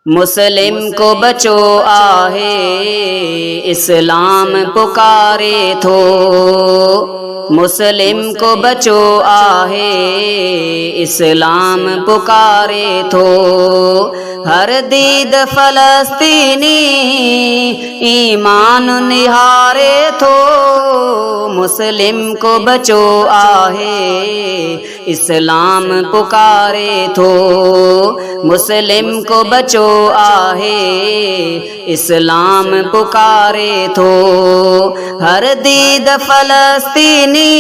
मुस्लिम को बचो आहे इस्लाम पुकारे थो। मुस्लिम को बचो आहे इस्लाम पुकारे थो। हर दीद फलस्तीनी ईमान निहारे थो। मुस्लिम को बचो आहे इस्लाम पुकारे थो। मुस्लिम को बचो आहे इस्लाम पुकारे थो। हर दीद फलस्तीनी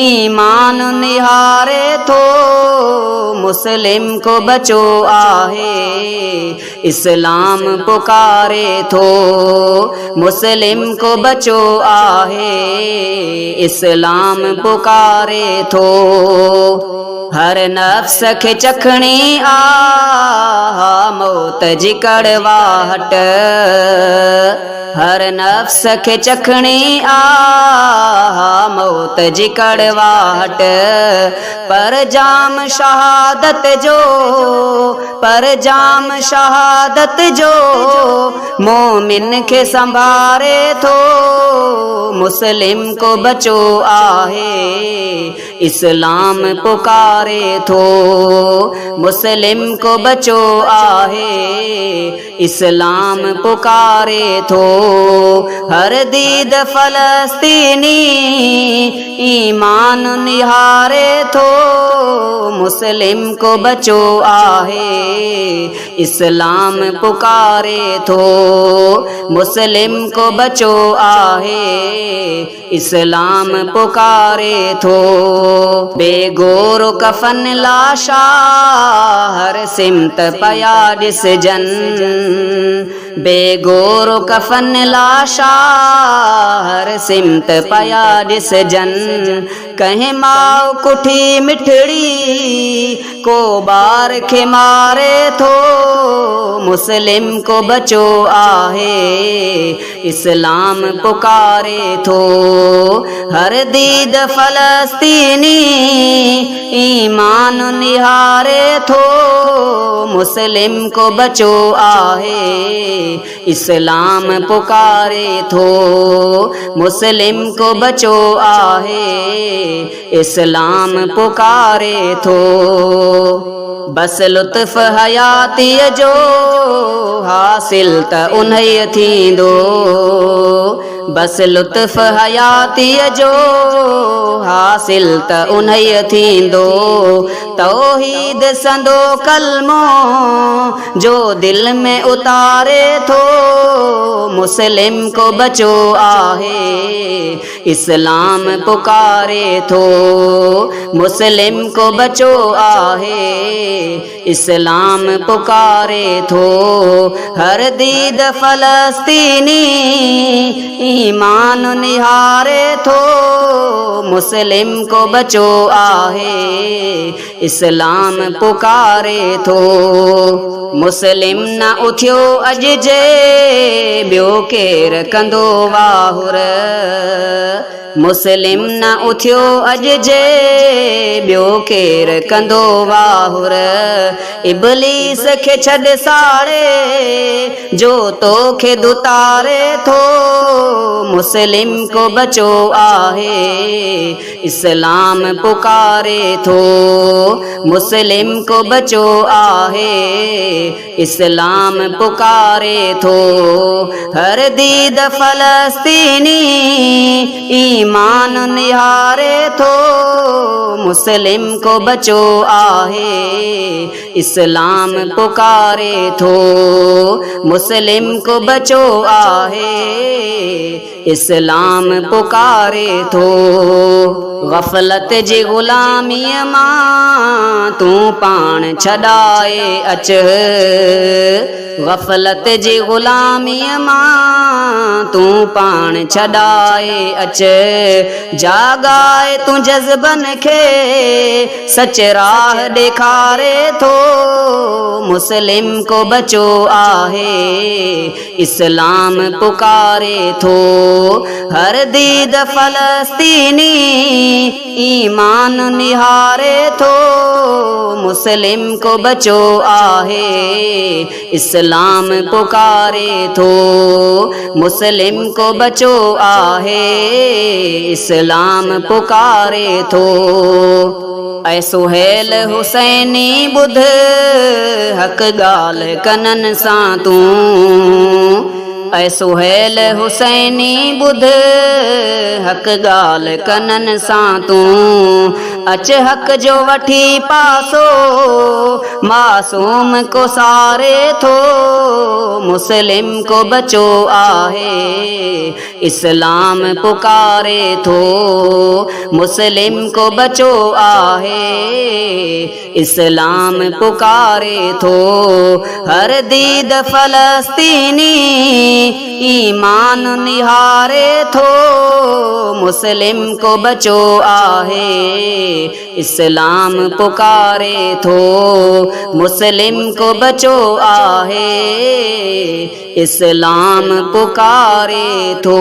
ईमान निहारे थो। मुस्लिम को बचो आहे इस्लाम पुकारे थो। मुस्लिम को बचो आहे इस्लाम पुकारे थो। हर नफ्स खे चखणी आ मौत जी कड़वाहट। हर नफ्स खे चखणी आ मौत जी कड़वाहट। पर जाम शहादत जो पर जाम शहादत जो मोमिन खे संभारे थो। मुस्लिम को बचो आहे इस्लाम पुकारे थो। मुस्लिम को बचो आहे इस्लाम पुकारे थो। हर दीद फलस्तीनी ईमान निहारे थो। मुस्लिम को बचो आहे इस्लाम पुकारे थो। मुस्लिम को बचो आहे इस्लाम पुकारे थो। बेगोर कफन लाशा हर सिमत पया ॾिसजन। बेगोर कफन लाशा हर सिमत पया ॾिसजन। कंहिं माउ कुठी मिठड़ी को ॿार खे मारे थो। मुस्लिम को बचो आहे इस्लाम पुकारे थो। हर दीद फलस्तीनी ईमान निहारे थो। मुस्लिम को बचो आहे इस्लाम पुकारे थो। मुस्लिम को बचो आहे इस्लाम पुकारे थो। बस लुत्फ़ हयातीअ जो हासिल त उन्हीअ थींदो। बस लुत्फ़ हयातीअ जो हासिल त उन्हीअ थींदो। तौहीद संदो कलमो जो दिल में उतारे थो। मुस्लिम को बचो आहे इस्लाम पुकारे थो। मुस्लिम को बचो आहे इस्लाम पुकारे थो। हर दीद फलस्तीनी ईमान निहारे थो। मुस्लिम को बचो आहे इस्लाम पुकारे थो। मुस्लिम न उथियो अॼु जे ॿियो केरु कंदो वाहुर। मुस्लिम न उथियो अॼु जे ॿियो केरु कंदो वाहुर। इब्लीस खे छॾ साड़े जो तोखे दुतारे थो। मुस्लिम को बचो आहे इस्लाम पुकारे थो। मुस्लिम को बचो आहे इस्लाम पुकारे थो। हर दीद फलस्तीनी ईमान निहारे थो। मुस्लिम को बचो आहे इस्लाम पुकारे थो। मुस्लिम को बचो आहे इस्लाम पुकारे थो। गफ़लत जी ग़ुलामीअ मां तूं पाण छॾाए अच। गफ़लत जी ग़ुलामीअ मां तूं पाण छॾाए अच। जागाए तूं जज़्बनि खे सच राह ॾेखारे थो। मुस्लिम को बचो आहे इस्लाम पुकारे थो। हर दीद फलस्तीनी ईमान निहारे थो मुस्लिम को बचो आहे इस्लाम पुकारे थो मुस्लिम को बचो आहे इस्लाम पुकारे थो ऐ सुहेल हुसैनी बुध हक गाल कनन सां तूं ऐ सुहेल हुसैनी बुध हक गाल कनन सां तूं अच हक जो वठी पासो मासूम को सारे थो मुस्लिम को बचो आहे इस्लाम पुकारे थो मुस्लिम को बचो आहे इस्लाम पुकारे थो हर दीद फलस्तीनी ईमान निहारे थो मुस्लिम को बचो आहे इस्लाम पुकारे थो मुस्लिम को बचो आहे इस्लाम पुकारे थो।